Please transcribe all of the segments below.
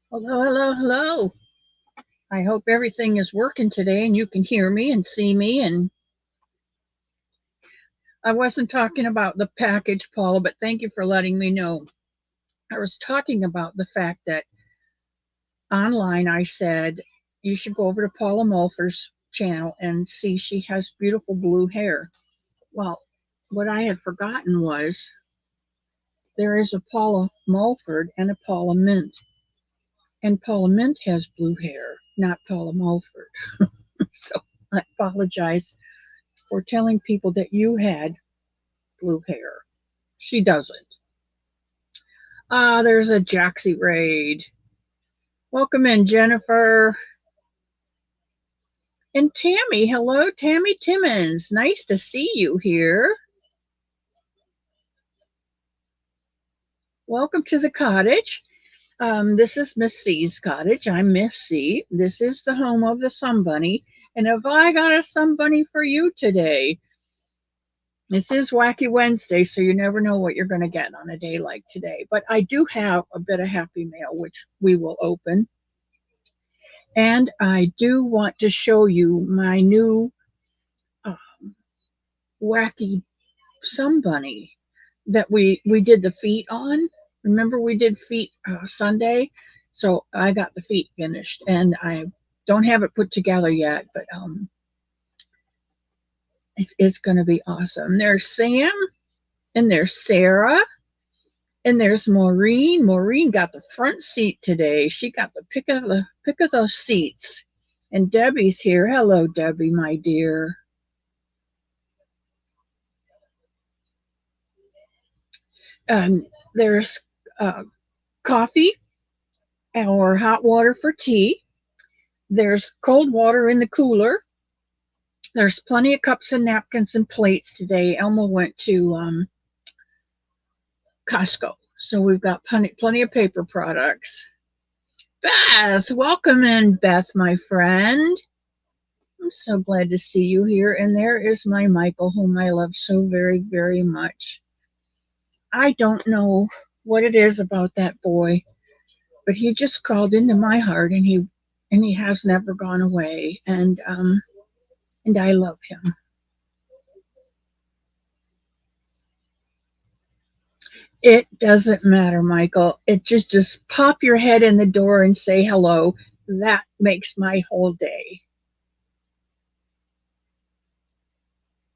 Hello, hello, hello. I hope everything is working today and you can hear me and see me. And I wasn't talking about the package, Paula, but thank you for letting me know. I was talking about the fact that online I said you should go over to Paula Mulfer's channel and see she has beautiful blue hair. Well, what I had forgotten was there is a Paula Mulford and a Paula Mint. And Paula Mint has blue hair, not Paula Mulford. So I apologize for telling people that you had blue hair. She doesn't. Ah, there's a Jaxie raid. Welcome in, Jennifer. And Tammy. Hello, Tammy Timmons. Nice to see you here. Welcome to the cottage. This is Miss C's cottage. I'm Miss C. This is the home of the Sun Bunny. And have I got a Sun Bunny for you today? This is Wacky Wednesday, so you never know what you're going to get on a day like today. But I do have a bit of happy mail, which we will open. And I do want to show you my new wacky sun bunny that we did the feet on. Remember we did feet Sunday, so I got the feet finished, and I don't have it put together yet, but it's going to be awesome. There's Sam, and there's Sarah, and there's Maureen. Maureen got the front seat today. She got the pick of those seats. And Debbie's here. Hello, Debbie, my dear. There's coffee or hot water for tea. There's cold water in the cooler. There's plenty of cups and napkins and plates today. Elma went to Costco, so we've got plenty of paper products. Beth, welcome in, Beth, my friend. I'm so glad to see you here. And there is my Michael, whom I love so very, very much. I don't know what it is about that boy, but he just crawled into my heart, and he has never gone away. And I love him. It doesn't matter, Michael. It just pop your head in the door and say hello. That makes my whole day.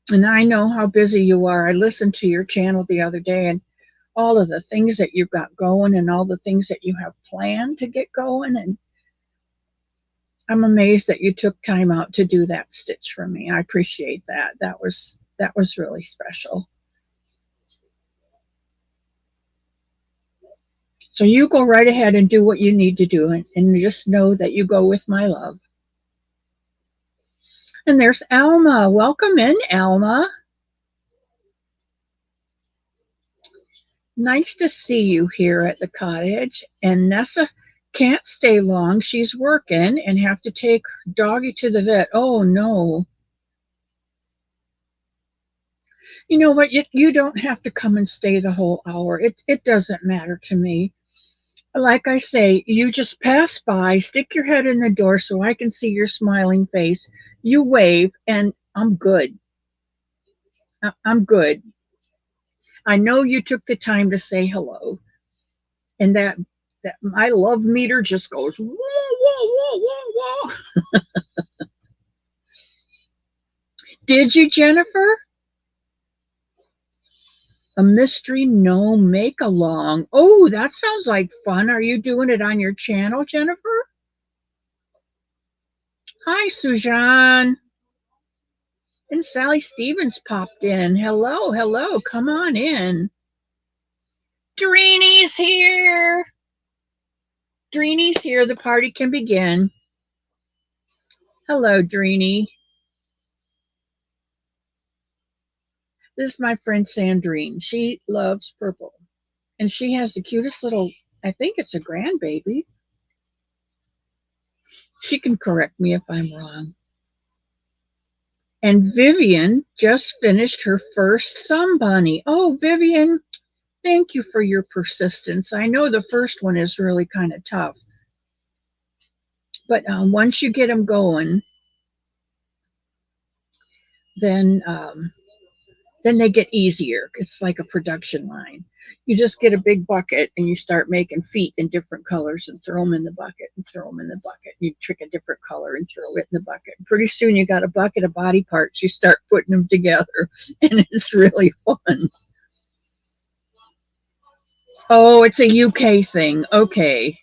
And I know how busy you are. I listened to your channel the other day, and all of the things that you've got going and all the things that you have planned to get going. And I'm amazed that you took time out to do that stitch for me. I appreciate that. That was really special. So you go right ahead and do what you need to do, and just know that you go with my love. And there's Alma. Welcome in, Alma. Nice to see you here at the cottage. And Nessa can't stay long. She's working and have to take doggy to the vet. Oh no. You know what? You don't have to come and stay the whole hour. It doesn't matter to me. Like I say, you just pass by, stick your head in the door so I can see your smiling face. You wave, and I'm good. I'm good. I know you took the time to say hello, and that my love meter just goes whoa, whoa, whoa, whoa, whoa. Did you, Jennifer? A mystery gnome make along. Oh, that sounds like fun. Are you doing it on your channel, Jennifer? Hi, Sujan. And Sally Stevens popped in. Hello, hello. Come on in. Dreeny's here. Dreeny's here. The party can begin. Hello, Dreeny. This is my friend Sandrine. She loves purple. And she has the cutest little, I think it's a grandbaby. She can correct me if I'm wrong. And Vivian just finished her first Sun Bunny. Oh, Vivian, thank you for your persistence. I know the first one is really kind of tough. But once you get them going, then then they get easier. It's like a production line. You just get a big bucket and you start making feet in different colors and throw them in the bucket and throw them in the bucket. You pick a different color and throw it in the bucket. Pretty soon you got a bucket of body parts. You start putting them together and it's really fun. Oh, it's a UK thing. Okay.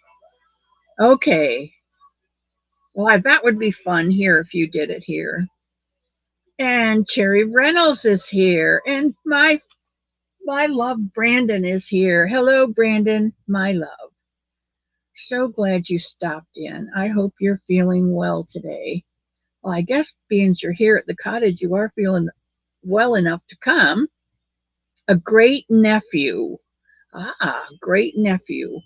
Okay. Well, that would be fun here if you did it here. And Cherry Reynolds is here. And my love Brandon is here. Hello, Brandon, my love. So glad you stopped in. I hope you're feeling well today. Well, I guess being you're here at the cottage, you are feeling well enough to come. A great nephew. Ah, great nephew.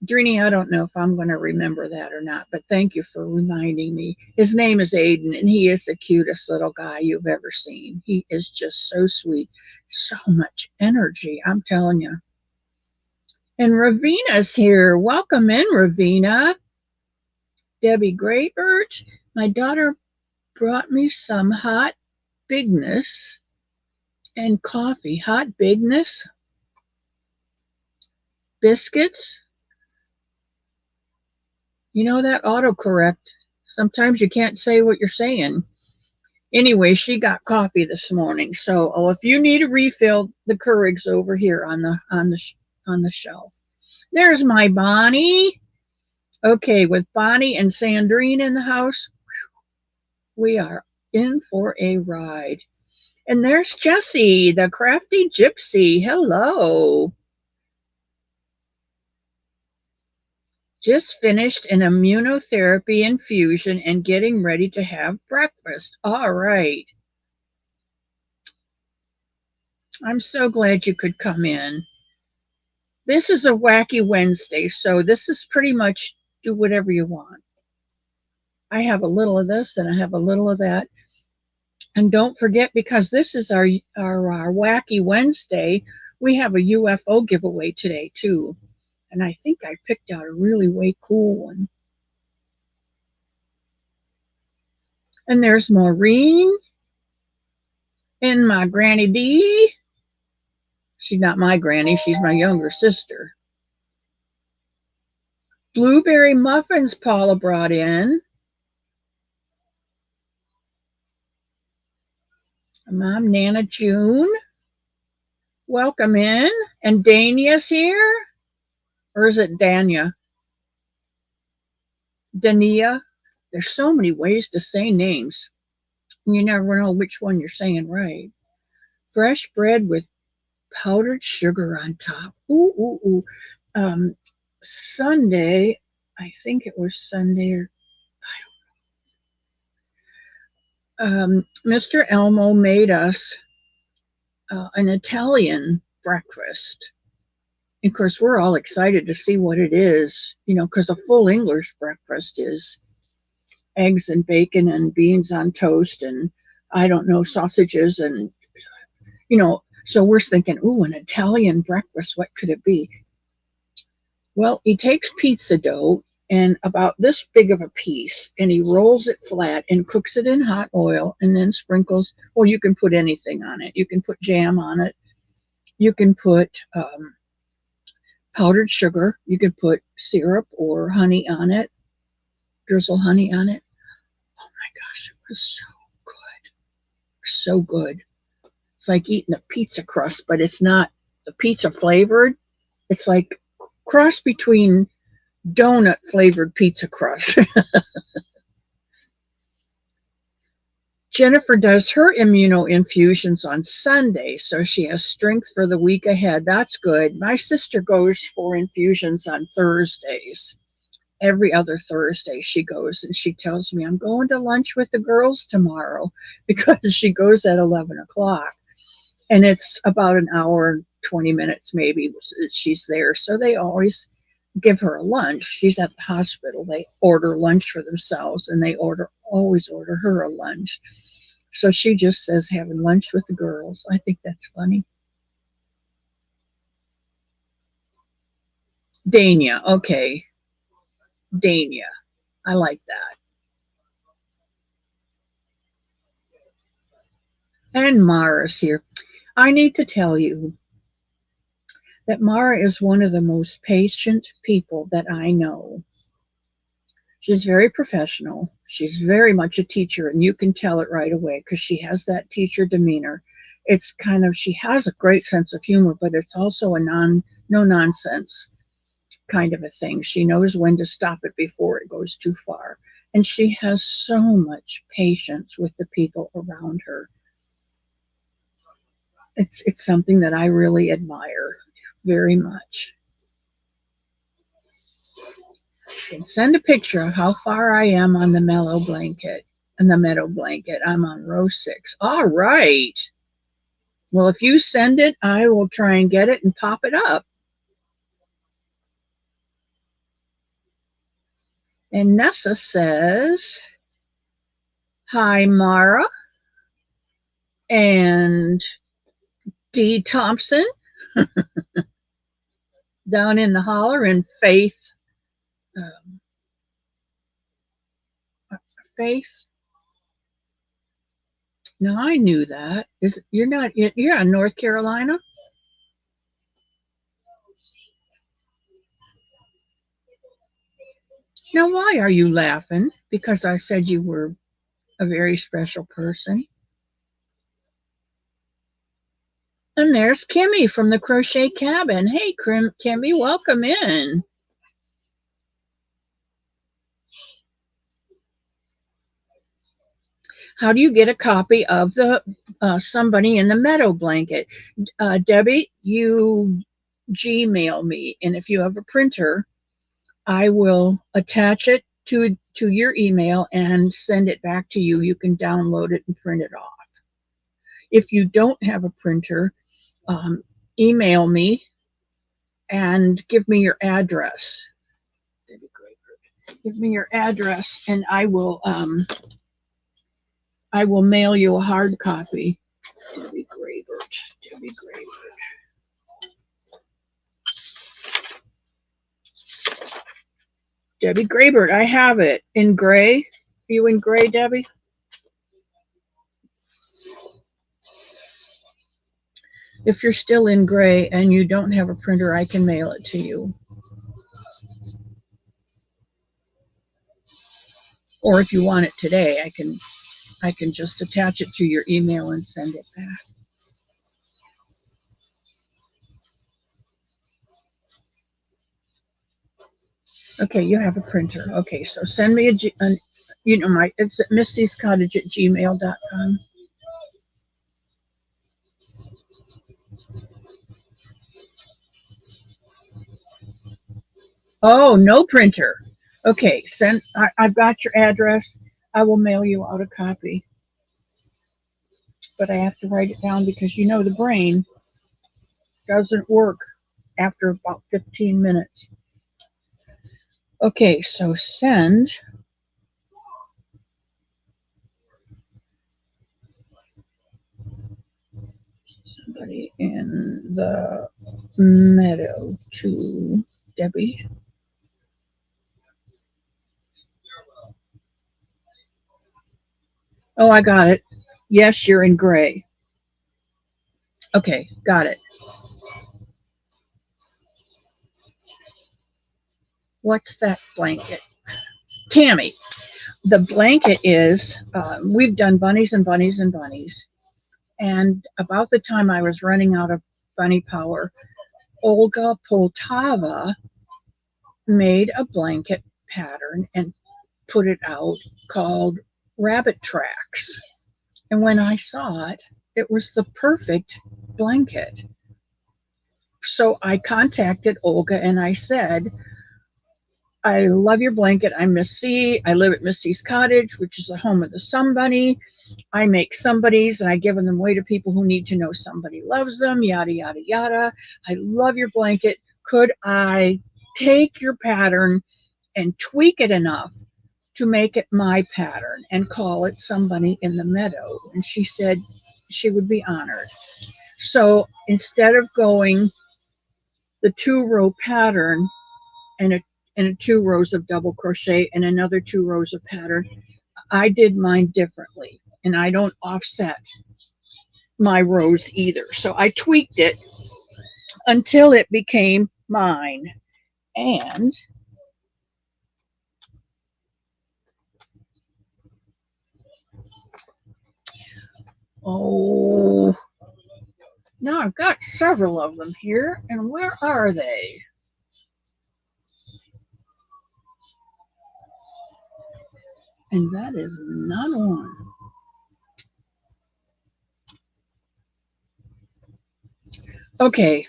Drini, I don't know if I'm going to remember that or not, but thank you for reminding me. His name is Aiden, and he is the cutest little guy you've ever seen. He is just so sweet, so much energy, I'm telling you. And Ravina's here. Welcome in, Ravina. Debbie Graybird. My daughter brought me some hot bigness and coffee. Hot bigness, biscuits. You know that autocorrect. Sometimes you can't say what you're saying. Anyway, she got coffee this morning. So, if you need a refill, the Keurig's over here on the shelf. There's my Bonnie. Okay, with Bonnie and Sandrine in the house, we are in for a ride. And there's Jessie, the crafty gypsy. Hello. Just finished an immunotherapy infusion and getting ready to have breakfast. All right. I'm so glad you could come in. This is a Wacky Wednesday, so this is pretty much do whatever you want. I have a little of this and I have a little of that. And don't forget, because this is our Wacky Wednesday, we have a UFO giveaway today, too. And I think I picked out a really way cool one. And there's Maureen and my Granny D. She's not my granny, she's my younger sister. Blueberry muffins Paula brought in. Mom Nana June. Welcome in. And Dania's here. Or is it Dania? Dania. There's so many ways to say names. You never know which one you're saying right. Fresh bread with powdered sugar on top. Ooh, ooh, ooh. Sunday, I think it was Sunday or Mr. Elmo made us an Italian breakfast. And of course, we're all excited to see what it is, because a full English breakfast is eggs and bacon and beans on toast and I don't know, sausages and, so we're thinking, ooh, an Italian breakfast, what could it be? Well, he takes pizza dough and about this big of a piece and he rolls it flat and cooks it in hot oil and then sprinkles, well, you can put anything on it. You can put jam on it. You can put powdered sugar. You can put syrup or honey on it, drizzle honey on it. Oh my gosh, it was so good. So good. It's like eating a pizza crust, but it's not the pizza flavored. It's like cross between donut flavored pizza crust. Jennifer does her immuno infusions on Sunday, so she has strength for the week ahead. That's good. My sister goes for infusions on Thursdays. Every other Thursday she goes and she tells me, I'm going to lunch with the girls tomorrow because she goes at 11 o'clock. And it's about an hour and 20 minutes maybe she's there. So they always give her a lunch. She's at the hospital. They order lunch for themselves and they always order her a lunch. So she just says having lunch with the girls. I think that's funny. Dania, okay. Dania. I like that. And Mara's here. I need to tell you that Mara is one of the most patient people that I know. She's very professional. She's very much a teacher, and you can tell it right away because she has that teacher demeanor. It's kind of, she has a great sense of humor, but it's also a no nonsense kind of a thing. She knows when to stop it before it goes too far. And she has so much patience with the people around her. It's something that I really admire very much. And send a picture of how far I am on the mellow blanket and the meadow blanket. I'm on row 6. All right. Well, if you send it, I will try and get it and pop it up. And Nessa says, hi, Mara and D. Thompson down in the holler, and Faith. Um, Faith. No, I knew that. Is you're not? You're in North Carolina. Now, why are you laughing? Because I said you were a very special person. And there's Kimmy from the Crochet Cabin. Hey, Kimmy, welcome in. How do you get a copy of the Somebody in the Meadow blanket? Debbie, you Gmail me, and if you have a printer, I will attach it to your email and send it back to you. You can download it and print it off. If you don't have a printer, email me and give me your address. Give me your address, and I will mail you a hard copy. Debbie Graybert. Debbie Graybert. Debbie Graybert, I have it in gray. Are you in gray, Debbie? If you're still in gray and you don't have a printer, I can mail it to you. Or if you want it today, I can just attach it to your email and send it back. Okay, you have a printer. Okay, so send me it's at missy'scottage at gmail.com. Oh, no printer. Okay, I've got your address. I will mail you out a copy. But I have to write it down because the brain doesn't work after about 15 minutes. Okay, so send Somebody in the Meadow to Debbie. Oh, I got it. Yes, you're in gray. Okay, got it. What's that blanket? Tammy, the blanket is, we've done bunnies and bunnies and bunnies. And about the time I was running out of bunny power, Olga Poltava made a blanket pattern and put it out called Rabbit Tracks. And when I saw it, it was the perfect blanket. So I contacted Olga and I said, I love your blanket. I'm Miss C. I live at Miss C's cottage, which is the home of the Somebody. I make somebodies and I give them away to people who need to know somebody loves them, yada, yada, yada. I love your blanket. Could I take your pattern and tweak it enough to make it my pattern and call it Somebody in the Meadow? And she said she would be honored. So instead of going the 2-row pattern and and 2 rows of double crochet and another 2 rows of pattern. I did mine differently, and I don't offset my rows either. So I tweaked it until it became mine. And oh, now I've got several of them here, and where are they? And that is not one. Okay.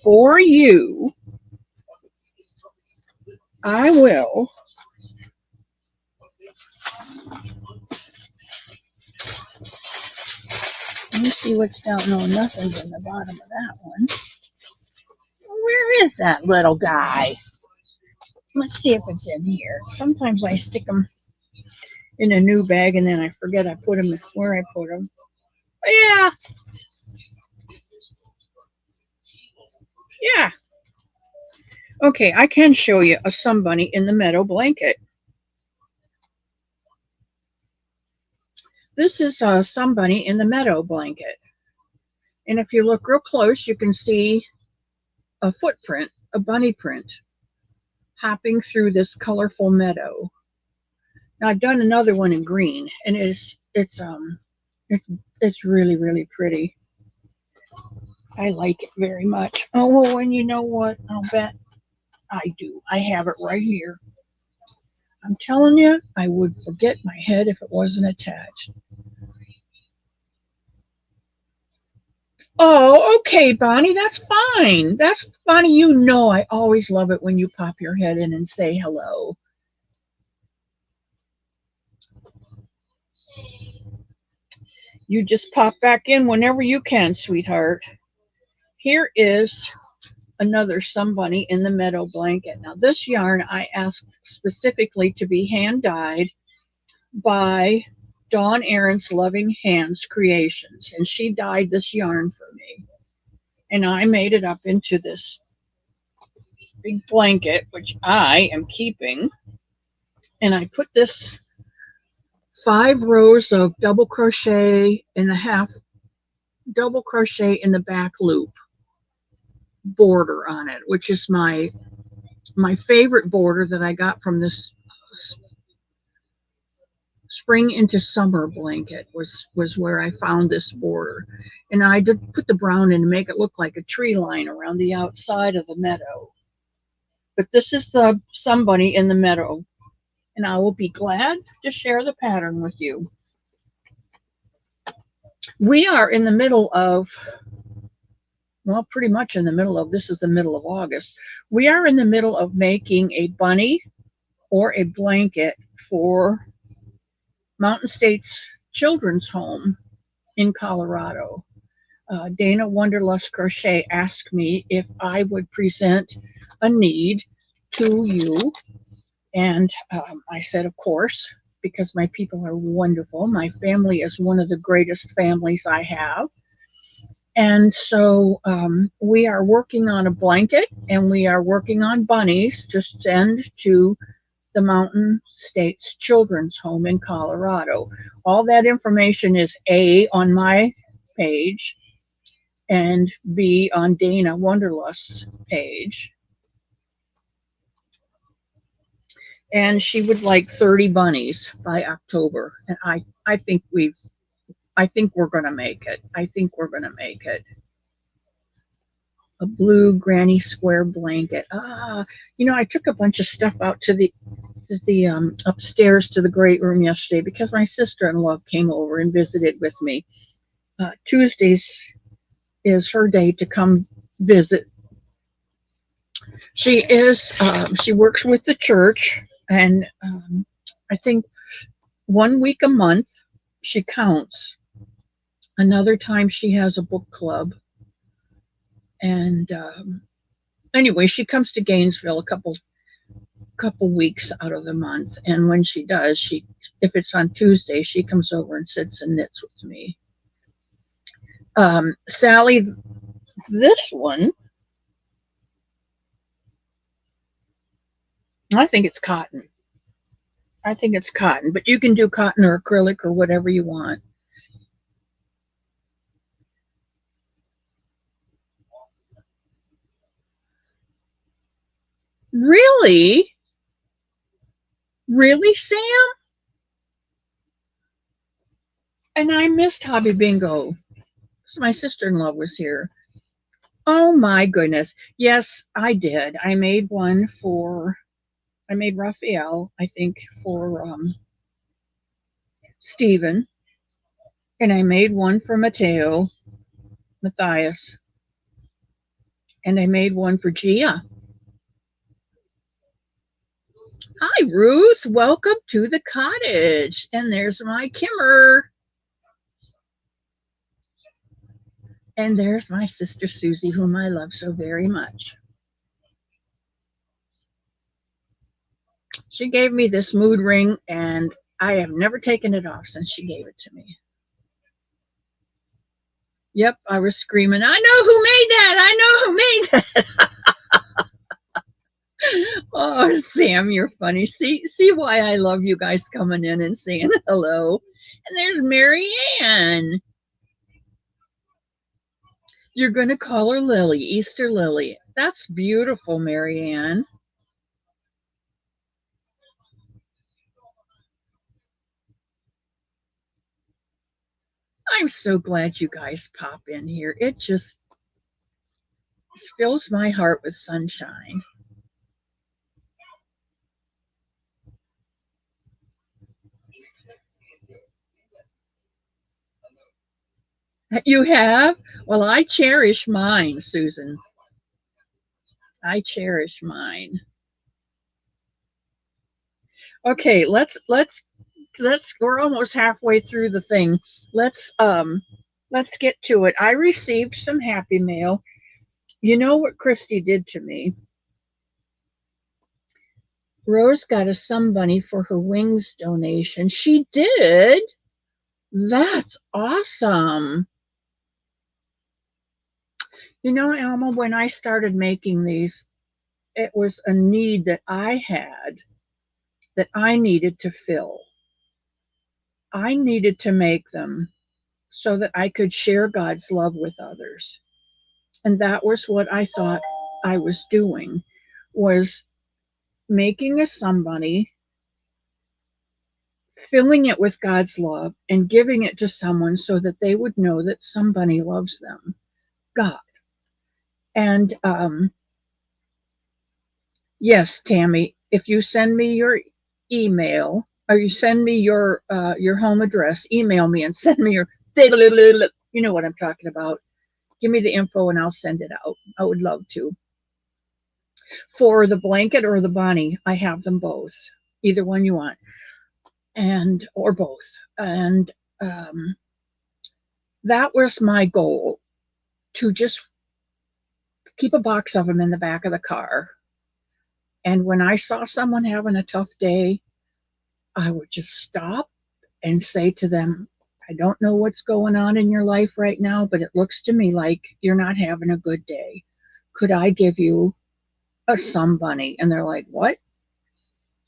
For you, I will let me see what's down. No, nothing's in the bottom of that one. Where is that little guy? Let's see if it's in here. Sometimes I stick them in a new bag and then I forget I put them where I put them. But yeah. Okay, I can show you a Somebody in the Meadow blanket. This is a Somebody in the Meadow blanket. And if you look real close, you can see a footprint, a bunny print, hopping through this colorful meadow. Now I've done another one in green, and it's really, really pretty. I like it very much. Oh, well, and you know what? I'll bet I do. I have it right here. I'm telling you, I would forget my head if it wasn't attached. Oh, okay, Bonnie, that's fine. That's Bonnie, you know I always love it when you pop your head in and say hello. You just pop back in whenever you can, sweetheart. Here is another Somebody in the Meadow blanket. Now, this yarn I asked specifically to be hand dyed by Dawn Aaron's Loving Hands Creations, and she dyed this yarn for me. And I made it up into this big blanket, which I am keeping. And I put this 5 rows of double crochet and a half double crochet in the back loop border on it, which is my favorite border that I got from this spring into summer blanket was where I found this border. And I did put the brown in to make it look like a tree line around the outside of the meadow. But this is the Somebody in the Meadow, and I will be glad to share the pattern with you. We are in the middle of, well, pretty much in the middle of, this is the middle of August. We are in the middle of making a bunny or a blanket for Mountain States Children's Home in Colorado. Dana Wonderlust Crochet asked me if I would present a need to you, and I said, of course, because my people are wonderful. My family is one of the greatest families I have. And so we are working on a blanket, and we are working on bunnies to send to the Mountain States Children's Home in Colorado. All that information is A, on my page, and B, on Dana Wonderlust's page. And she would like 30 bunnies by October. And I think we're going to make it. I think we're going to make it. A blue granny square blanket. I took a bunch of stuff out to the upstairs to the great room yesterday because my sister-in-law came over and visited with me. Tuesdays is her day to come visit. She works with the church, and I think 1 week a month she counts. Another time she has a book club. And anyway, she comes to Gainesville a couple weeks out of the month, and when she does, if it's on Tuesday, she comes over and sits and knits with me. Sally, this one, I think it's cotton. I think it's cotton, but you can do cotton or acrylic or whatever you want. Really? Really, Sam? And I missed Hobby Bingo. So my sister-in-law was here. Oh my goodness. Yes, I did. I made Raphael, I think, for Stephen, and I made one for Matthias, and I made one for Gia. Hi, Ruth. Welcome to the cottage. And there's my Kimmer. And there's my sister Susie, whom I love so very much. She gave me this mood ring, and I have never taken it off since she gave it to me. Yep, I was screaming, I know who made that. I know who made that. Oh, Sam, you're funny. See why I love you guys coming in and saying hello. And there's Mary Ann. You're going to call her Lily, Easter Lily. That's beautiful, Mary Ann. I'm so glad you guys pop in here. It just fills my heart with sunshine. You have? Well, I cherish mine, Susan. I cherish mine. Okay, let's we're almost halfway through the thing. Let's get to it. I received some happy mail. You know what Christy did to me? Rose got a Sun Bunny for her wings donation. She did? That's awesome. You know, Alma, when I started making these, it was a need that I had that I needed to fill. I needed to make them so that I could share God's love with others. And that was what I thought I was doing, was making a somebody, filling it with God's love, and giving it to someone so that they would know that somebody loves them, God. And yes, Tammy, if you send me your email or you send me your home address, email me and send me your, you know what I'm talking about. Give me the info and I'll send it out. I would love to. For the blanket or the bunny, I have them both. Either one you want, and or both. And um, that was my goal, to just keep a box of them in the back of the car. And when I saw someone having a tough day, I would just stop and say to them, I don't know what's going on in your life right now, but it looks to me like you're not having a good day. Could I give you a Sun Bunny? And they're like, what?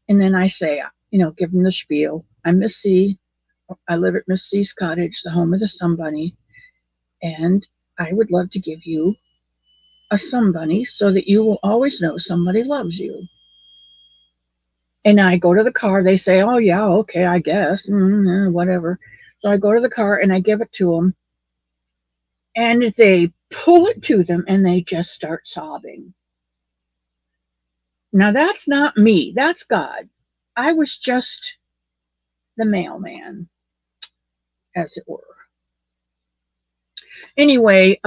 And then I say, give them the spiel. I'm Miss C. I live at Miss C's cottage, the home of the Sun Bunny. And I would love to give you a Sun Bunny so that you will always know somebody loves you. And I go to the car. They say, oh, yeah, okay, I guess, whatever. So I go to the car and I give it to them. And they pull it to them and they just start sobbing. Now, that's not me. That's God. I was just the mailman, as it were. Anyway,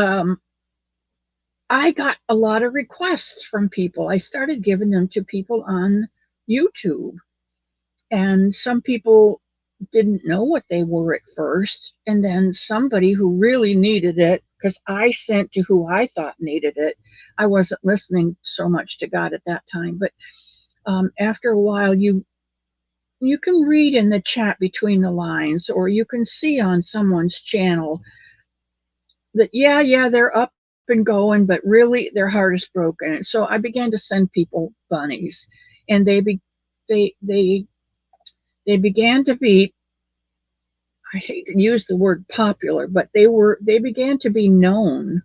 I got a lot of requests from people. I started giving them to people on YouTube. And some people didn't know what they were at first. And then somebody who really needed it, because I sent to who I thought needed it. I wasn't listening so much to God at that time. But after a while, you can read in the chat between the lines, or you can see on someone's channel that yeah, they're up and going, but really their heart is broken. And so I began to send people bunnies, and they they began to be, I hate to use the word popular, but they began to be known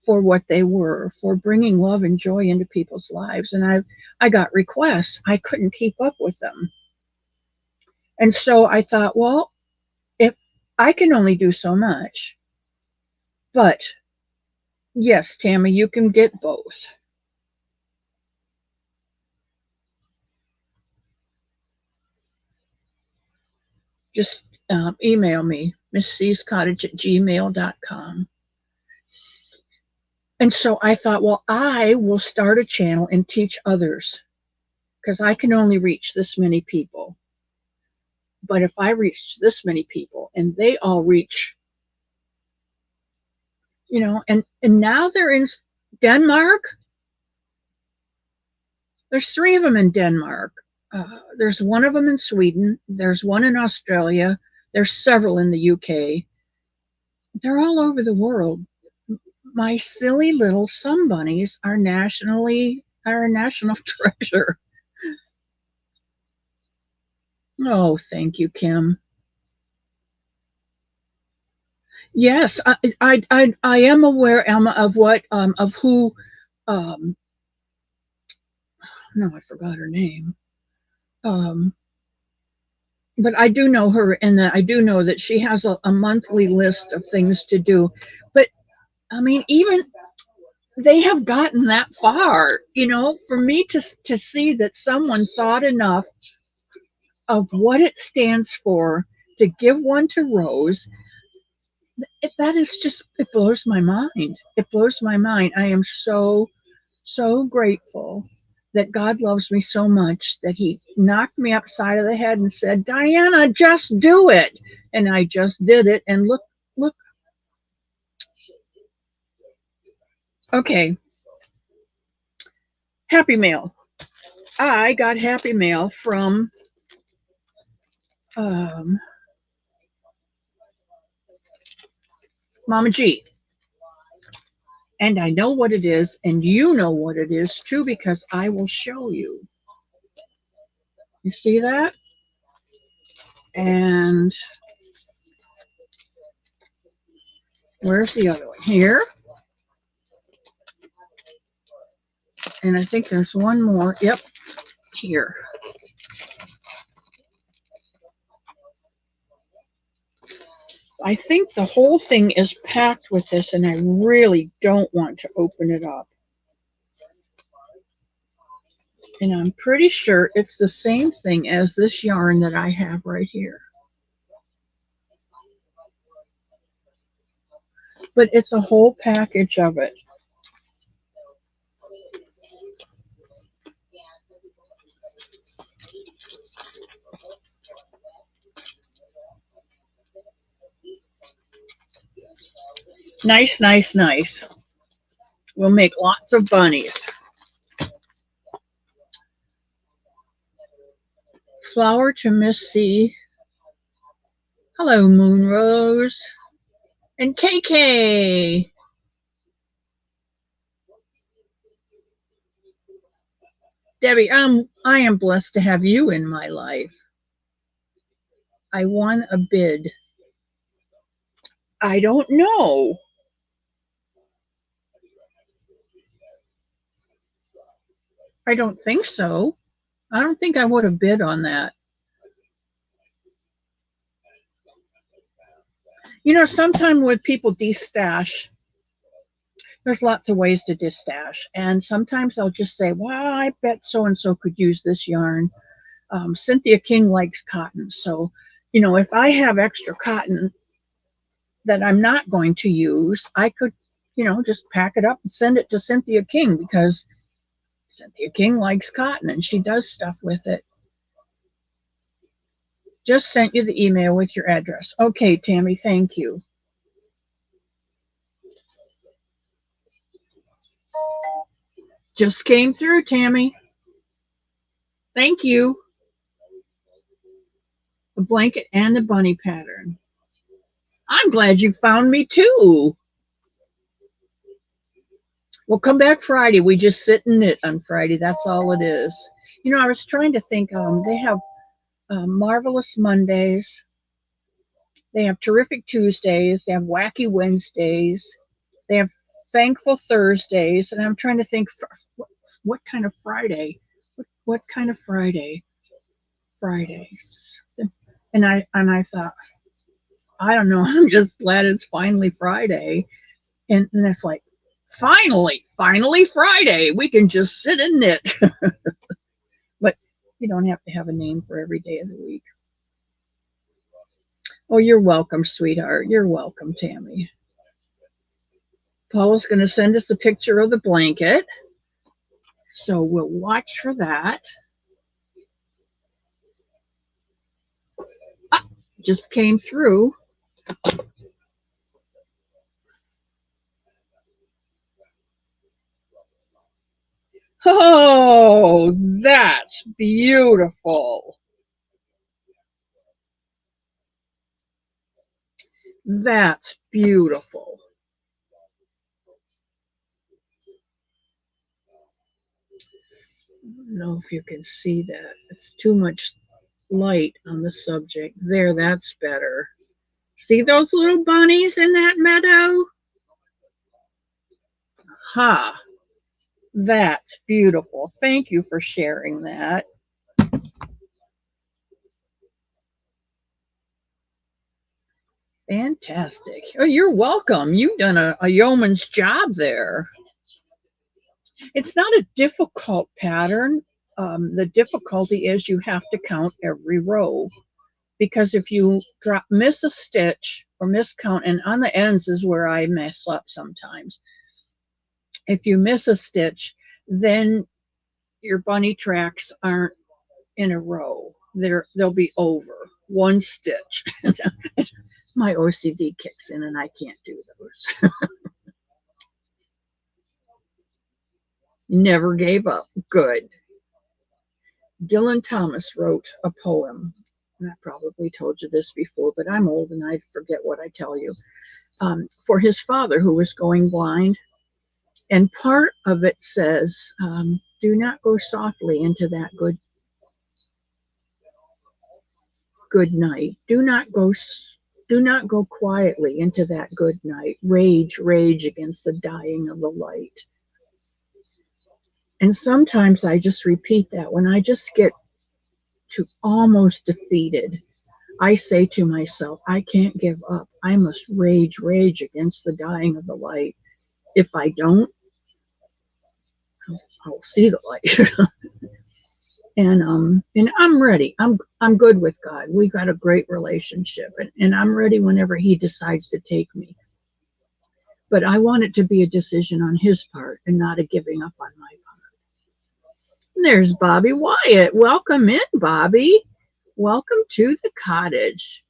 for what they were, for bringing love and joy into people's lives. And I got requests. I couldn't keep up with them. And so I thought, well, if I can only do so much, but yes, Tammy, you can get both. Just email me, misscottage@gmail.com. And so I thought, well, I will start a channel and teach others because I can only reach this many people. But if I reach this many people and they all reach, and now they're in Denmark. There's 3 of them in Denmark. There's one of them in Sweden. There's one in Australia. There's several in the UK. They're all over the world. My silly little sun bunnies are a national treasure. Oh, thank you, Kim. Yes, I am aware, Emma, of what of who. Um, no, I forgot her name. But I do know her, and I do know that she has a monthly list of things to do. But I mean, even they have gotten that far, for me to see that someone thought enough of what it stands for to give one to Rose. That is just, it blows my mind. It blows my mind. I am so grateful that God loves me so much that he knocked me upside of the head and said, Diana, just do it. And I just did it. And look. Okay. Happy Mail. I got Happy Mail from Mama G. And I know what it is, and you know what it is too, because I will show you. You see that? And where's the other one? Here. And I think there's one more. Yep, here. I think the whole thing is packed with this, and I really don't want to open it up. And I'm pretty sure it's the same thing as this yarn that I have right here. But it's a whole package of it. Nice, nice, nice. We'll make lots of bunnies. Flower to Miss C. Hello, Moonrose. And KK. Debbie, I am blessed to have you in my life. I won a bid. I don't know. I don't think so. I don't think I would have bid on that. Sometimes when people destash, there's lots of ways to destash. And sometimes I'll just say, well, I bet so-and-so could use this yarn. Cynthia King likes cotton. So, if I have extra cotton that I'm not going to use, I could, just pack it up and send it to Cynthia King because Cynthia King likes cotton and she does stuff with it. Just sent you the email with your address. Okay, Tammy, thank you. Just came through, Tammy. Thank you. The blanket and the bunny pattern. I'm glad you found me too. We'll come back Friday. We just sit and knit on Friday. That's all it is. You know, I was trying to think. They have marvelous Mondays. They have terrific Tuesdays. They have wacky Wednesdays. They have thankful Thursdays. And I'm trying to think what kind of Friday. What kind of Fridays? And I thought, I don't know. I'm just glad it's finally Friday. And it's like, finally Friday. We can just sit and knit. But you don't have to have a name for every day of the week. Oh, you're welcome, sweetheart. You're welcome, Tammy. Paula's going to send us a picture of the blanket. So we'll watch for that. Ah, just came through. Oh, that's beautiful. That's beautiful. I don't know if you can see that. It's too much light on the subject. There, that's better. See those little bunnies in that meadow? Ha! That's beautiful. Thank you for sharing that. Fantastic. Oh, you're welcome. You've done a yeoman's job there. It's not a difficult pattern. The difficulty is you have to count every row because if you miss a stitch or miscount, and on the ends is where I mess up sometimes. If you miss a stitch, then your bunny tracks aren't in a row. They'll be over one stitch. My OCD kicks in and I can't do those. Never gave up. Good. Dylan Thomas wrote a poem. And I probably told you this before, but I'm old and I forget what I tell you. For his father who was going blind. And part of it says, do not go softly into that good night. Do not go quietly into that good night. Rage against the dying of the light. And sometimes I just repeat that when I just get to almost defeated. I say to myself, I can't give up. I must rage against the dying of the light. If I don't, I'll see the light. And I'm ready. I'm good with God. We've got a great relationship, and I'm ready whenever He decides to take me. But I want it to be a decision on His part and not a giving up on my part. And there's Bobby Wyatt. Welcome in, Bobby. Welcome to the cottage.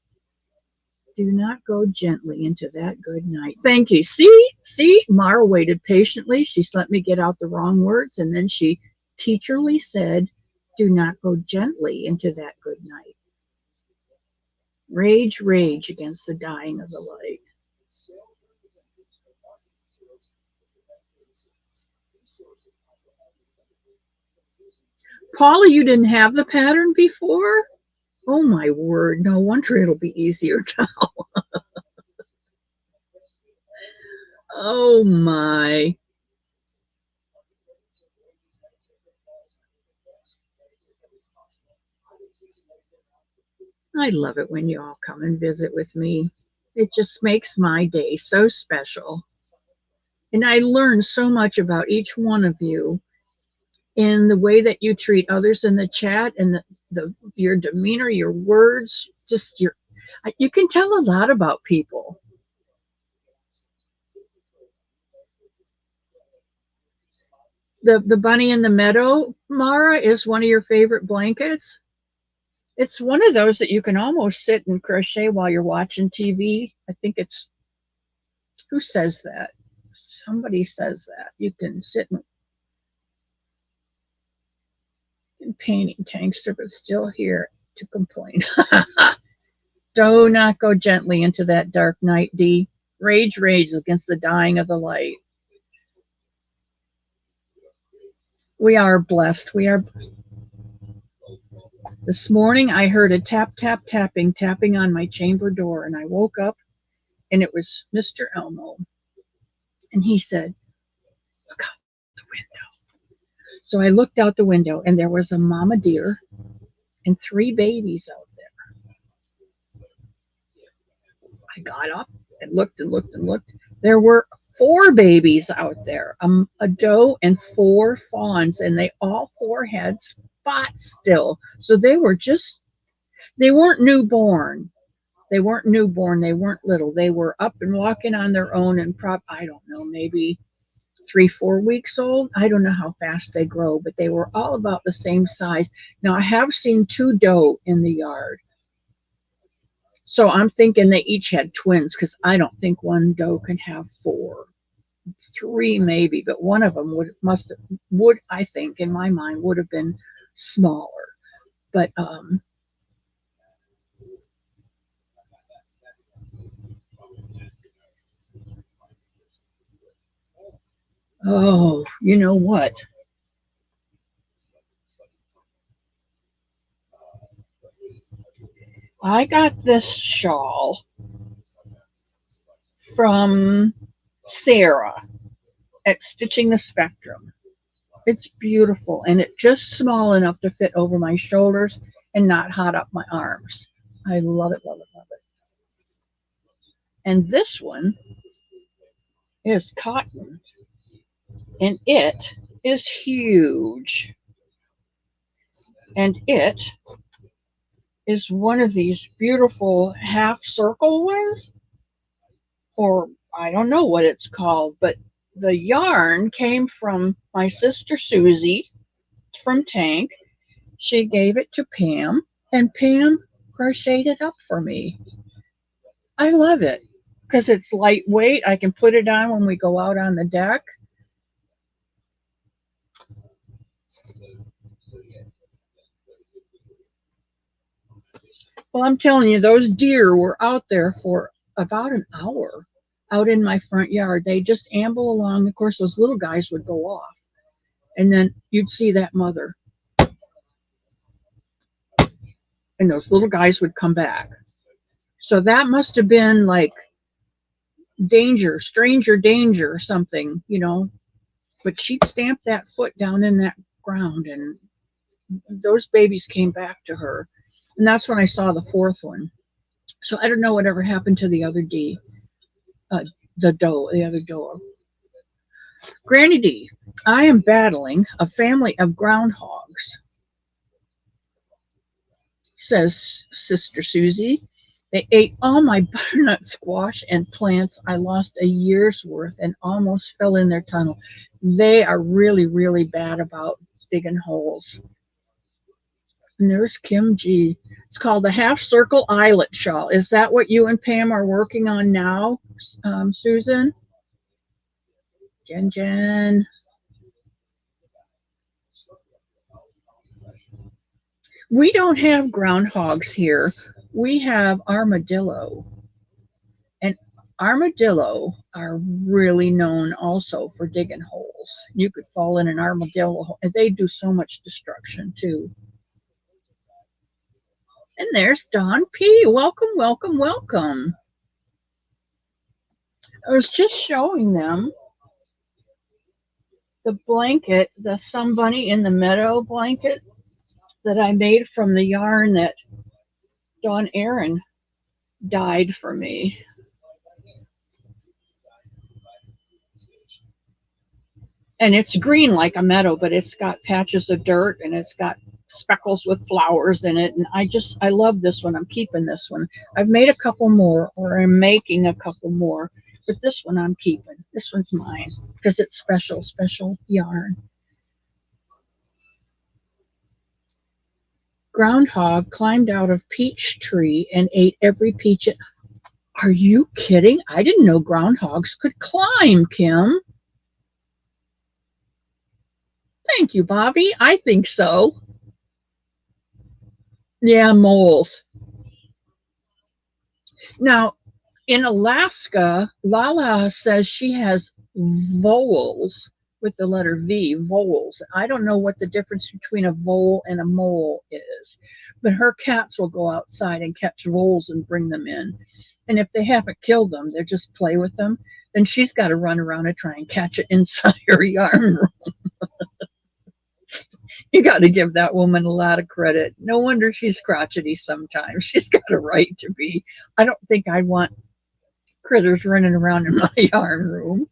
Do not go gently into that good night. Thank you. See, Mara waited patiently. She's let me get out the wrong words, and then she teacherly said, do not go gently into that good night. Rage against the dying of the light. Paula, you didn't have the pattern before? Oh my word, no wonder it'll be easier now. Oh my. I love it when you all come and visit with me. It just makes my day so special. And I learn so much about each one of you in the way that you treat others in the chat and your demeanor, your words, just you can tell a lot about people. The bunny in the meadow, Mara, is one of your favorite blankets. It's one of those that you can almost sit and crochet while you're watching TV. I think it's, who says that? Somebody says that. You can sit and painting tankster, but still here to complain. Do not go gently into that dark night, Dee. Rage against the dying of the light. We are blessed. We are. This morning I heard a tapping on my chamber door, and I woke up, and it was Mr. Elmo, and he said, "Look out the window." So I looked out the window, and there was a mama deer and 3 babies out there. I got up and looked and looked and looked. There were 4 babies out there, a doe and 4 fawns, and they all 4 had spots still. So they weren't newborn. They weren't newborn. They weren't little. They were up and walking on their own and I don't know, maybe 3, 4 weeks old. I don't know how fast they grow, but they were all about the same size. Now I have seen 2 doe in the yard. So I'm thinking they each had twins because I don't think one doe can have 4. 3 maybe, but one of them would I think in my mind would have been smaller. But oh, you know what? I got this shawl from Sarah at Stitching the Spectrum. It's beautiful, and it's just small enough to fit over my shoulders and not hot up my arms. I love it, love it, love it. And this one is cotton, and it is huge. And it is one of these beautiful half circle ones, or I don't know what it's called, but the yarn came from my sister Susie from Tank. She gave it to Pam, and Pam crocheted it up for me. I love it because it's lightweight. I can put it on when we go out on the deck. Well, I'm telling you, those deer were out there for about an hour out in my front yard. They just amble along. Of course, those little guys would go off, and then you'd see that mother, and those little guys would come back. So that must have been like danger, stranger danger or something, you know. But she'd stamp that foot down in that ground, and those babies came back to her. And that's when I saw the 4th one. So I don't know whatever happened to the other D, the other doe. Granny D, I am battling a family of groundhogs, says Sister Susie. They ate all my butternut squash and plants. I lost a year's worth and almost fell in their tunnel. They are really, really bad about digging holes. And there's Kim G. It's called the Half Circle Eyelet Shawl. Is that what you and Pam are working on now, Susan? Jen. We don't have groundhogs here. We have armadillo. And armadillo are really known also for digging holes. You could fall in an armadillo hole, and they do so much destruction too. And there's Don P. Welcome, welcome, welcome. I was just showing them the blanket, the Sun Bunny in the Meadow blanket that I made from the yarn that Dawn Aaron dyed for me. And it's green like a meadow, but it's got patches of dirt and it's got speckles with flowers in it. And I love this one. I'm keeping this one. I've made a couple more, or I'm making a couple more, but this one I'm keeping. This one's mine because it's special yarn. Groundhog climbed out of peach tree and ate every peach. Are you kidding? I didn't know groundhogs could climb, Kim. Thank you, Bobby. I think so. Yeah, moles. Now, in Alaska, Lala says she has voles, with the letter V, voles. I don't know what the difference between a vole and a mole is, but her cats will go outside and catch voles and bring them in. And if they haven't killed them, they just play with them. Then she's got to run around and try and catch it inside her yarn room. You got to give that woman a lot of credit. No wonder she's crotchety sometimes. She's got a right to be. I don't think I want critters running around in my yarn room.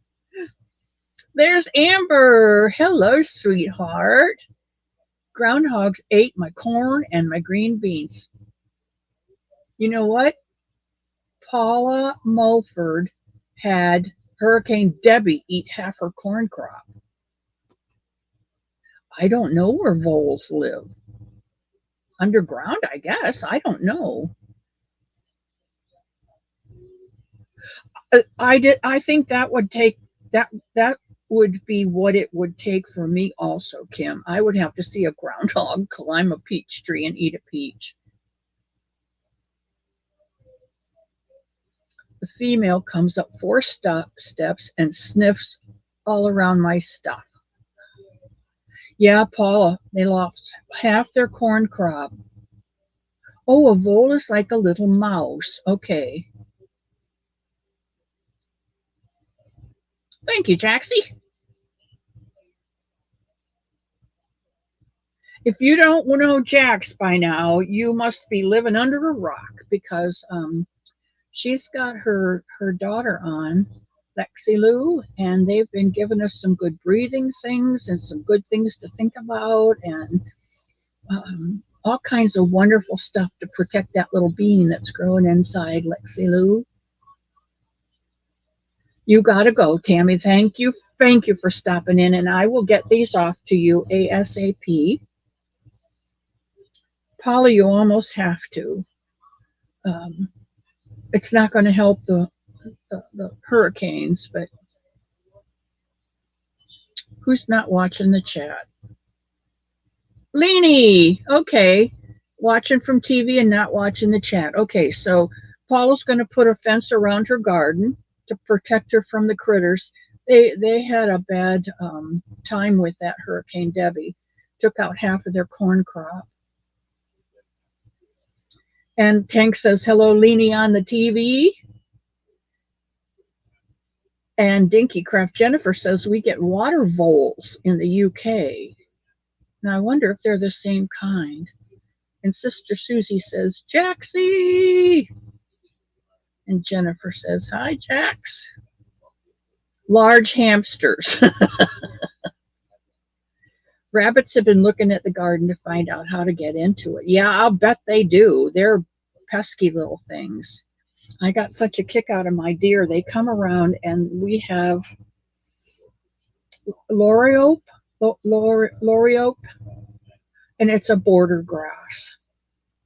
There's Amber. Hello, sweetheart. Groundhogs ate my corn and my green beans. You know what? Paula Mulford had Hurricane Debbie eat half her corn crop. I don't know where voles live. Underground, I guess. I don't know. I think that would take that would be what it would take for me also, Kim. I would have to see a groundhog climb a peach tree and eat a peach. The female comes up 4 steps and sniffs all around my stuff. Yeah, Paula, they lost half their corn crop. Oh, a vole is like a little mouse. Okay. Thank you, Jaxie. If you don't know Jax by now, you must be living under a rock because she's got her daughter on, Lexi Lou, and they've been giving us some good breathing things and some good things to think about and all kinds of wonderful stuff to protect that little bean that's growing inside Lexi Lou. You got to go, Tammy. Thank you for stopping in, and I will get these off to you ASAP. Paula, you almost have to. It's not going to help the hurricanes, but who's not watching the chat? Leanie, okay. Watching from TV and not watching the chat. Okay, so Paula's going to put a fence around her garden to protect her from the critters. They had a bad time with that Hurricane Debbie. Took out half of their corn crop. And Tank says, hello, Leanie on the TV. And Dinky Craft Jennifer says, we get water voles in the UK. Now, I wonder if they're the same kind. And Sister Susie says, Jaxie. And Jennifer says, hi, Jax. Large hamsters. Rabbits have been looking at the garden to find out how to get into it. Yeah, I'll bet they do. They're pesky little things. I got such a kick out of my deer. They come around and we have loriope, and it's a border grass.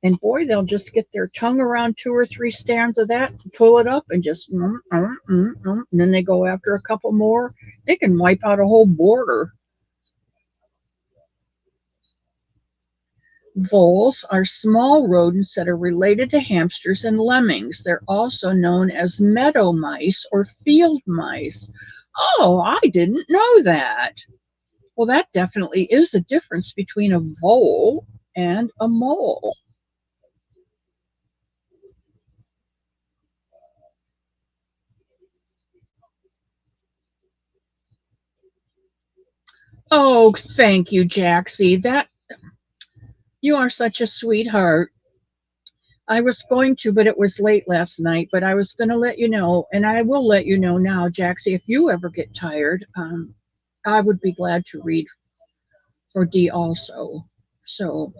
And boy, they'll just get their tongue around 2 or 3 stands of that, pull it up, and just, and then they go after a couple more. They can wipe out a whole border. Voles are small rodents that are related to hamsters and lemmings. They're also known as meadow mice or field mice. Oh, I didn't know that. Well, that definitely is the difference between a vole and a mole. Oh, thank you, Jaxie. You are such a sweetheart. I was going to, but it was late last night. But I was going to let you know, and I will let you know now, Jaxie, if you ever get tired, I would be glad to read for Dee also. So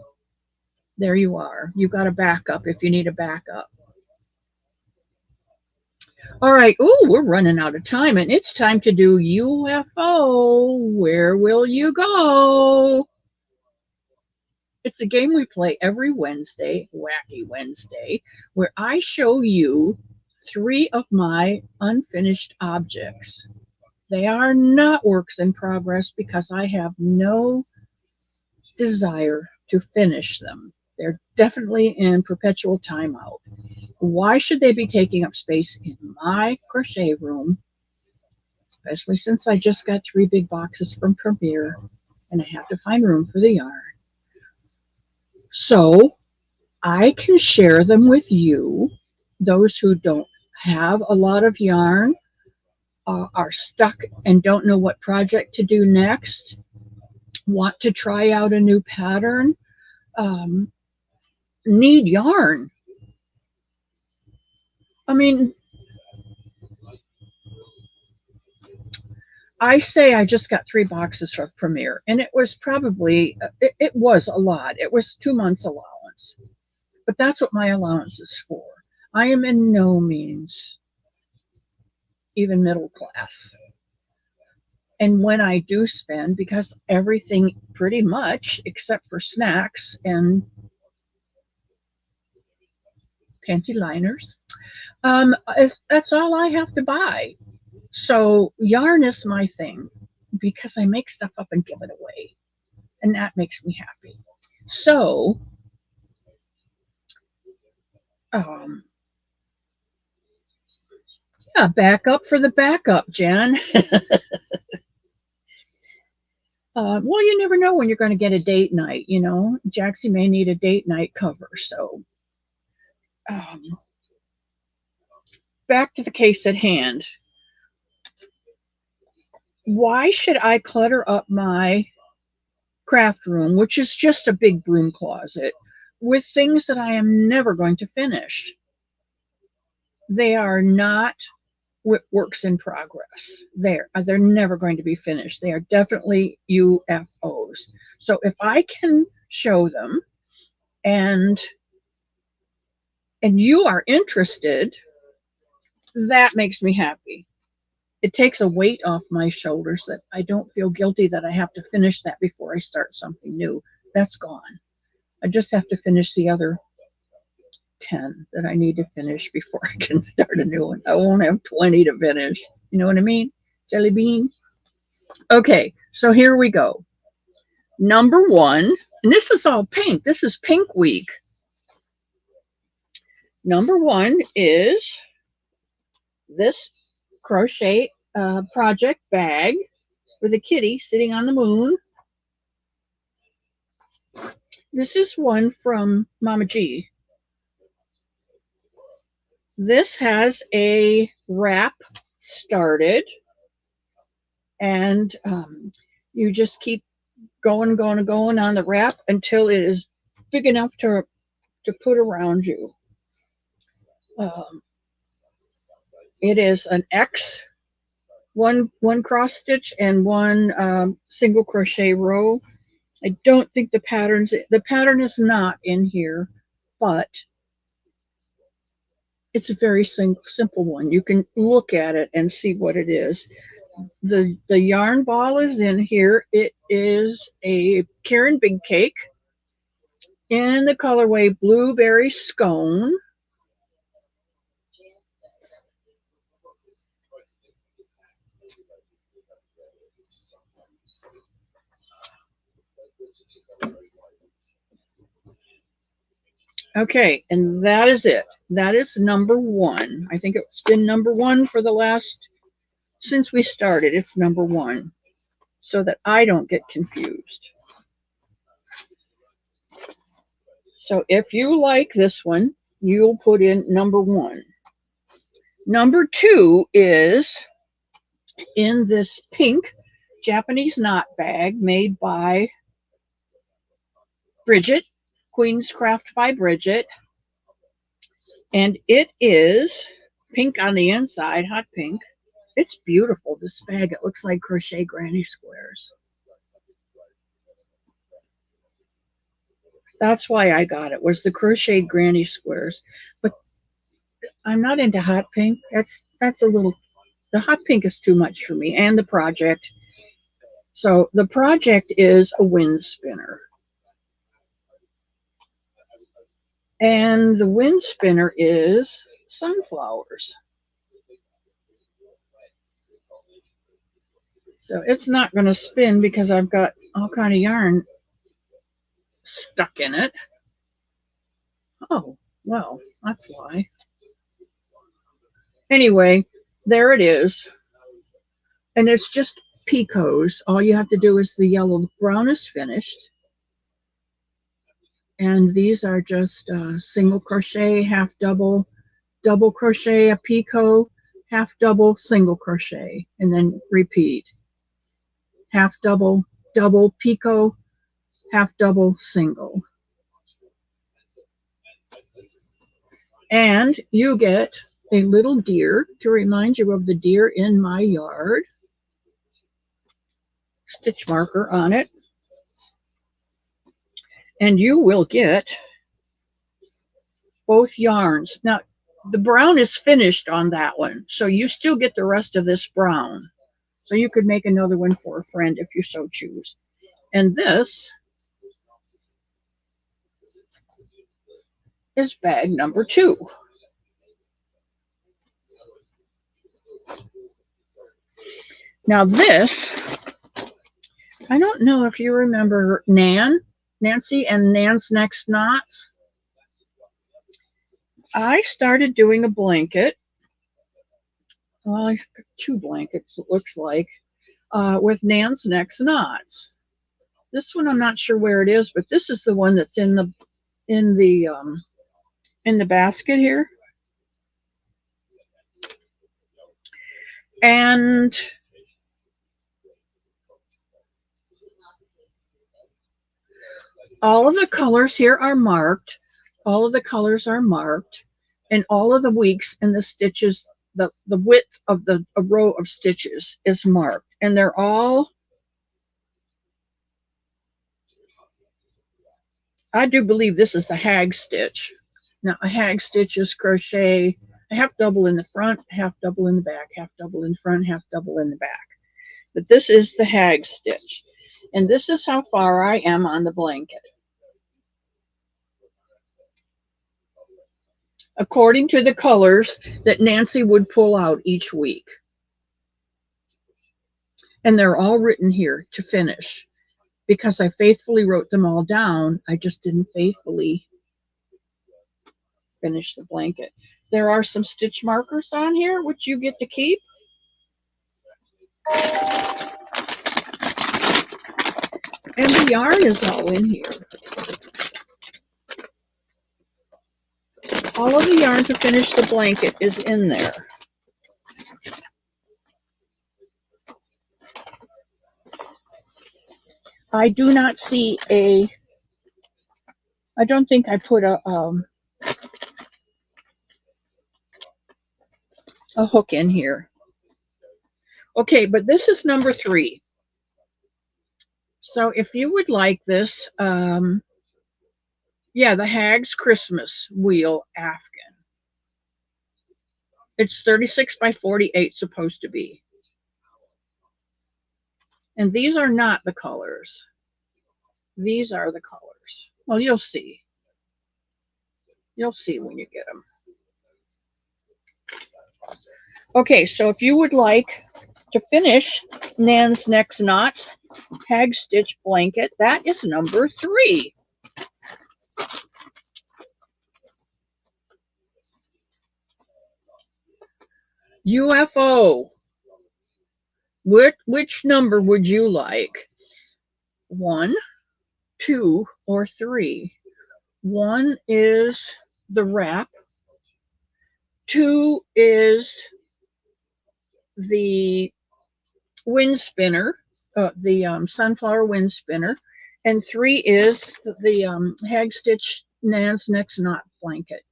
there you are. You got a backup if you need a backup. All right. Oh, we're running out of time, and it's time to do UFO. Where will you go? It's a game we play every Wednesday, Wacky Wednesday, where I show you 3 of my unfinished objects. They are not works in progress because I have no desire to finish them. They're definitely in perpetual timeout. Why should they be taking up space in my crochet room especially since I just got 3 big boxes from Premier and I have to find room for the yarn. So I can share them with you, those who don't have a lot of yarn, are stuck and don't know what project to do next, want to try out a new pattern, um, need yarn. I mean, I say I just got 3 boxes from Premier, and it was probably, it was a lot. It was 2 months allowance, but that's what my allowance is for. I am in no means even middle class. And when I do spend, because everything pretty much, except for snacks and panty liners, that's all I have to buy. So yarn is my thing because I make stuff up and give it away, and that makes me happy. So, yeah, back up for the backup, Jen. Well, you never know when you're going to get a date night. You know, Jaxie may need a date night cover. So, um, back to the case at hand. Why should I clutter up my craft room, which is just a big broom closet, with things that I am never going to finish? They are not works in progress. They're never going to be finished. They are definitely UFOs. So if I can show them and you are interested, that makes me happy. It takes a weight off my shoulders that I don't feel guilty that I have to finish that before I start something new. That's gone. I just have to finish the other 10 that I need to finish before I can start a new one. I won't have 20 to finish. You know what I mean? Jelly bean. Okay, so here we go. Number 1, and this is all pink. This is Pink Week. Number 1 is this crochet project bag with a kitty sitting on the moon. This is one from Mama G. This has a wrap started, and you just keep going on the wrap until it is big enough to put around you. It is an X, one cross stitch and one single crochet row. I don't think the pattern is not in here, but it's a very simple one. You can look at it and see what it is. The yarn ball is in here. It is a Karen Big Cake in the colorway Blueberry Scone. Okay, and that is it. That is number 1. I think it's been number 1 for the last, since we started, it's number 1, so that I don't get confused. So if you like this one, you'll put in number 1. Number 2 is in this pink Japanese knot bag made by Bridget, Queen's Craft by Bridget. And it is pink on the inside, hot pink. It's beautiful, this bag. It looks like crochet granny squares. That's why I got it, was the crocheted granny squares. But I'm not into hot pink. That's a little, the hot pink is too much for me, and the project. So the project is a wind spinner. And the wind spinner is sunflowers. So it's not going to spin because I've got all kind of yarn stuck in it. Oh, well, that's why. Anyway, there it is. And it's just picots. All you have to do is the yellow. The brown is finished. And these are just single crochet, half double, double crochet, a picot, half double, single crochet, and then repeat. Half double, double picot, half double, single. And you get a little deer to remind you of the deer in my yard. Stitch marker on it. And you will get both yarns. Now, the brown is finished on that one, so you still get the rest of this brown. So you could make another one for a friend if you so choose. And this is bag number 2. Now this, I don't know if you remember Nancy and Nan's Next Knots. I started doing a blanket, well, 2 blankets it looks like, with Nan's Next Knots. This one I'm not sure where it is, but this is the one that's in the basket here. And all of the colors here are marked. All of the colors are marked, and all of the weeks and the stitches, the width of a row of stitches is marked, and they're all, I do believe this is the hag stitch. Now a hag stitch is crochet a half double in the front, half double in the back, half double in front, half double in the back. But this is the hag stitch, and this is how far I am on the blanket. According to the colors that Nancy would pull out each week. And they're all written here to finish because I faithfully wrote them all down. I just didn't faithfully finish the blanket. There are some stitch markers on here, which you get to keep. And the yarn is all in here. All of the yarn to finish the blanket is in there. I do not see I don't think I put a hook in here. Okay, but this is number 3. So if you would like this, yeah, the Hag's Christmas Wheel Afghan. It's 36 by 48 supposed to be. And these are not the colors. These are the colors. Well, you'll see. You'll see when you get them. Okay, so if you would like to finish Nan's Next Knots Hag Stitch Blanket, that is number 3. UFO. Which number would you like? 1, 2, or 3? 1 is the wrap. 2 is the wind spinner, the sunflower wind spinner. And 3 is the Hag Stitch Nan's Next Knot blanket.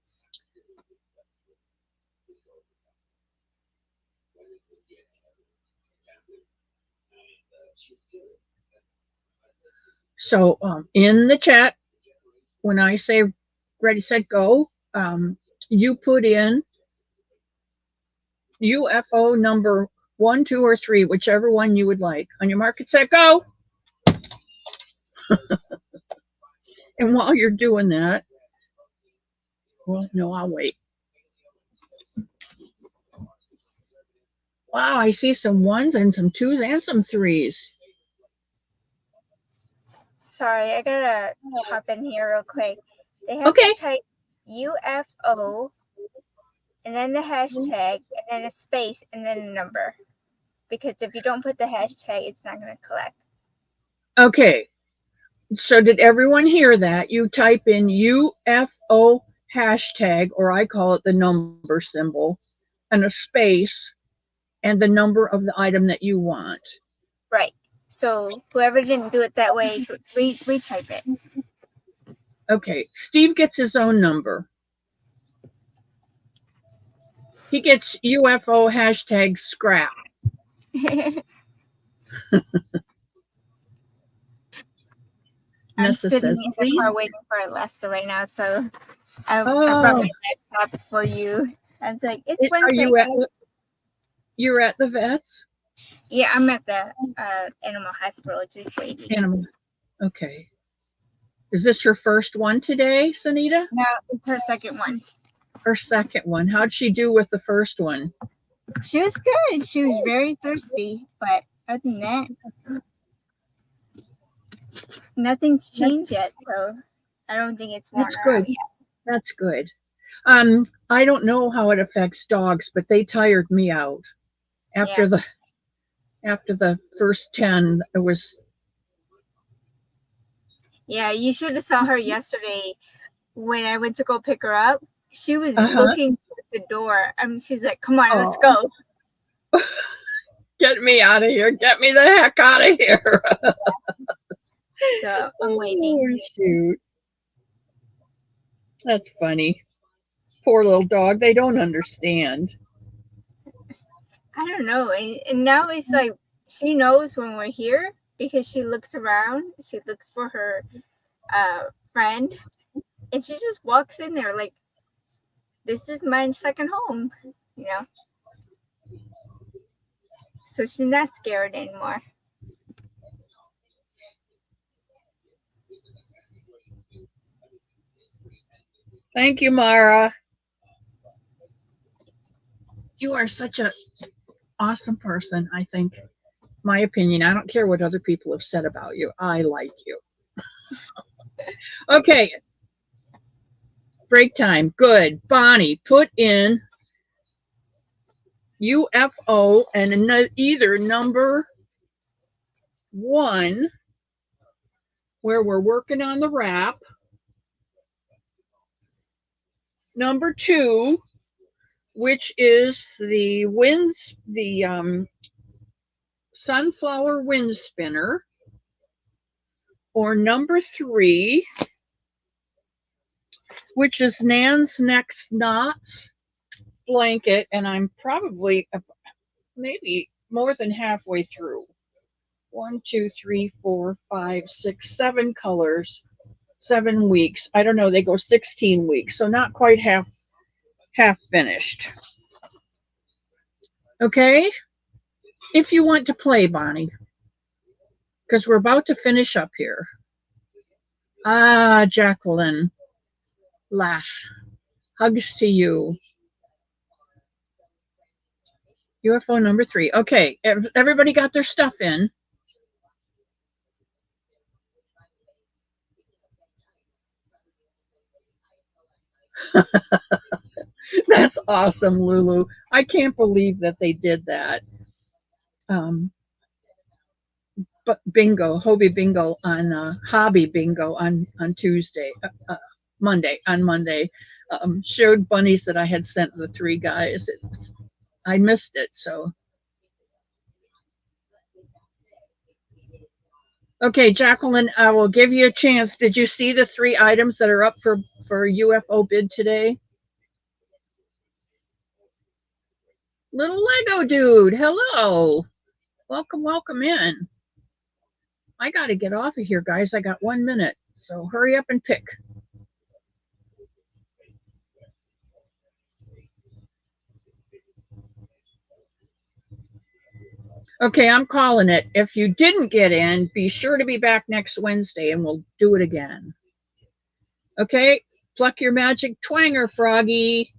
So in the chat, when I say ready, set, go, you put in UFO number 1, 2, or 3, whichever one you would like. On your mark, get, set, go. And while you're doing that, well, no, I'll wait. Wow, I see some 1s and some 2s and some 3s. Sorry, I gotta hop in here real quick. They have to type UFO and then the hashtag and then a space and then a number. because if you don't put the hashtag, it's not going to collect. Okay. So did everyone hear that? You type in UFO hashtag, or I call it the number symbol, and a space, and the number of the item that you want. Right. So whoever didn't do it that way, retype it. Okay. Steve gets his own number. He gets UFO hashtag scrap. I'm Nessa sitting says, in the please. car waiting for Alaska right now, so I brought my laptop for you. I was like, it's Wednesday. You're at the vets? Yeah, I'm at the animal hospital just waiting. Okay. Is this your first one today, Sanita? No, it's her second one. Her second one. How'd she do with the first one? She was good. She was very thirsty, but other than that, nothing's changed yet, so I don't think it's worn her out yet. That's good. I don't know how it affects dogs, but they tired me out. After the first 10, it was. Yeah, you should have saw her yesterday when I went to go pick her up. She was looking at the door. She's like, "Come on, let's go." Get me out of here. Get me the heck out of here. So I'm waiting. Oh, shoot. That's funny. Poor little dog. They don't understand. I don't know. And now it's like she knows when we're here because she looks around. She looks for her friend. And she just walks in there like, this is my second home, you know? So she's not scared anymore. Thank you, Mara. You are such an awesome person, I think. My opinion. I don't care what other people have said about you. I like you. Okay. Break time. Good. Bonnie, put in UFO and either number 1, where we're working on the wrap. Number 2, which is the sunflower wind spinner. Or number 3, which is Nan's Next Knots blanket, and I'm probably maybe more than halfway through. 1, 2, 3, 4, 5, 6, 7 colors, 7 weeks. I don't know, they go 16 weeks, so not quite half finished. Okay? If you want to play, Bonnie, because we're about to finish up here. Jacqueline. Lass. Hugs to you. UFO number 3. Okay, everybody got their stuff in. That's awesome, Lulu. I can't believe that they did that. But bingo, Hobie bingo on hobby bingo on Tuesday, Monday. Showed bunnies that I had sent the 3 guys. I missed it, so. Okay, Jacqueline, I will give you a chance. Did you see the 3 items that are up for UFO bid today? Little Lego dude, hello. Welcome in. I got to get off of here, guys. I got 1 minute, so hurry up and pick. Okay, I'm calling it. If you didn't get in, be sure to be back next Wednesday and we'll do it again. Okay, pluck your magic twanger, Froggy.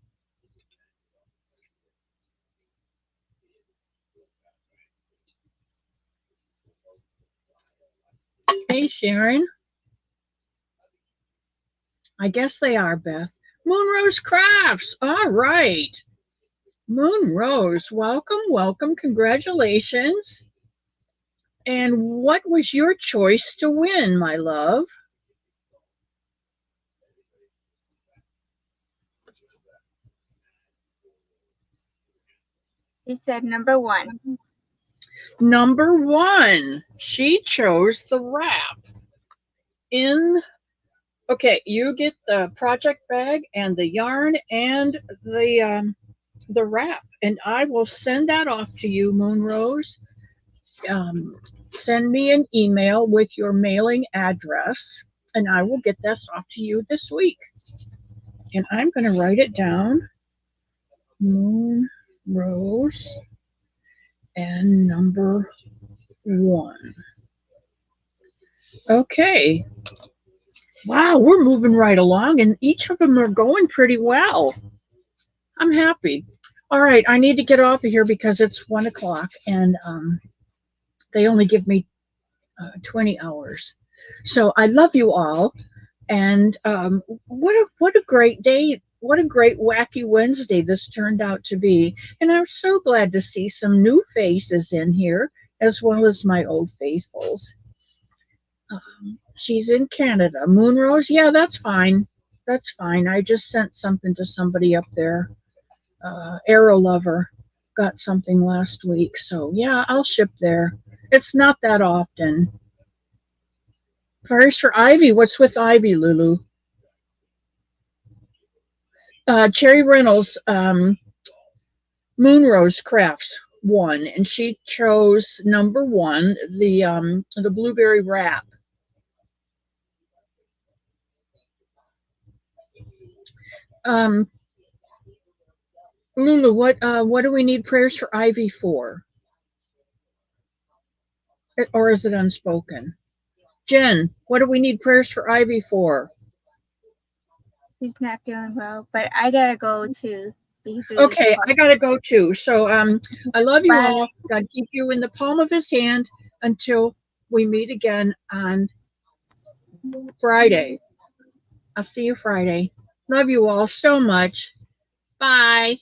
Hey, Sharon. I guess they are, Beth. Moonrose Crafts. All right. Moon Rose, welcome, welcome, congratulations. And what was your choice to win, my love? She said number 1. Number one, she chose the wrap. In Okay, you get the project bag and the yarn and the wrap, and I will send that off to you, Moon Rose. Send me an email with your mailing address, and I will get this off to you this week. And I'm going to write it down. Moon Rose and number one. Okay. Wow, we're moving right along, and each of them are going pretty well. I'm happy. All right, I need to get off of here because it's 1 o'clock, and they only give me 20 hours. So I love you all, and what a great day! What a great wacky Wednesday this turned out to be, and I'm so glad to see some new faces in here as well as my old faithfuls. She's in Canada. Moonrose, yeah, that's fine. That's fine. I just sent something to somebody up there. Arrow Lover got something last week, so yeah, I'll ship there. It's not that often. Prayers for Ivy. What's with Ivy, Lulu? Cherry Reynolds, Moonrose Crafts won, and she chose number one, the blueberry wrap. Um, Lulu, what do we need prayers for Ivy for? Or is it unspoken? Jen, what do we need prayers for Ivy for? She's not feeling well, but I gotta go too because of this Okay, call. I gotta go too. So I love you Bye. all. God keep you in the palm of his hand until we meet again on Friday. I'll see you Friday. Love you all so much. Bye.